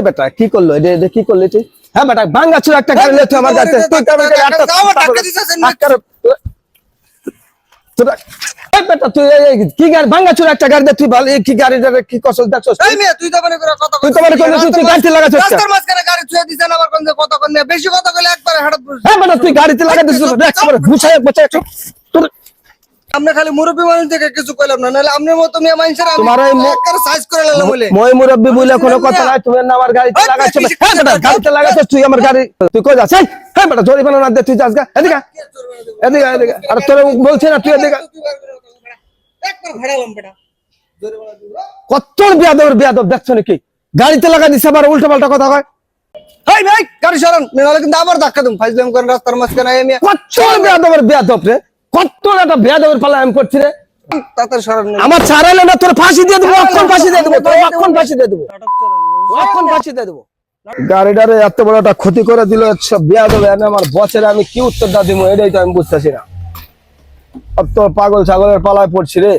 বেটা কি করলো কি করলি তুই? হ্যাঁ বেটা ভাঙ্গা চুর একটা গাড়ি তুই আমার কাছে বেটা তুই কি গাড়ি ভাঙ্গা চুর একটা গাড়ি তুই ভালো কি গাড়িটা কি কসল দেখছস? তুই তো মনে করে কথা তুই তো মনে করে তুই গাড়িতে লাগাছস রাস্তার মাঝখানে গাড়ি ছুঁয়ে দিছেন আবার কোন কথা কোন বেশি কথা কইলে একবারে হাড়ত বসে। হ্যাঁ বেটা তুই গাড়িতে লাগা দিছিস একবারে গুছায় বসে একটু তোর আপনি খালি মুরব্বি মানুষ দেখে কিছু কইলাম না, নাহলে আপনার মতো মেয়ে মানুষের আমি তোমার এই একবারে সাইজ করে লালাম বলে মই মুরব্বি বলে কোনো কথা নাই। তুমি না আমার গাড়িতে লাগাছস। হ্যাঁ বেটা গাড়িতে লাগাছস তুই আমার গাড়ি তুই কই যাস? হ্যাঁ বেটা জরিমানা না দে তুই যাস গা এদিকে এদিকে আর তোর বলছ না তুই এদিকে একবার ভাড়ালাম বেটা জরিমানা দিব। কত বিয়াদব দেখছ নাকি? গাড়িতে লাগা দিছ আবার উল্টো পাল্টা কথা কয়। এই ভাই গাড়ি সরান, নাহলে কিন্তু আবার ধাক্কা দেব। ফাইজলাম করেন রাস্তার মাঝখানে এই মেয়ে। কত বিয়াদব রে, কত একটা বিয়াদবের পালা আমি করছি রে। তাড়াতাড়ি সরান। আমার ছাড়ালে না তোর ফাঁসি দিয়ে দেবো, অক্ষণ ফাঁসি দিয়ে দেবো, তোর অক্ষণ ফাঁসি দিয়ে দেবো, অক্ষণ ফাঁসি দিয়ে দেবো। গাড়িটারে এত বড় একটা ক্ষতি করে দিল সব বিয়াদব। আমার বসের আমি কি উত্তরটা দিব এটাই তো আমি বুঝতেছি না। সব তো পাগল ছাগলের পালায় পড়ছি রে।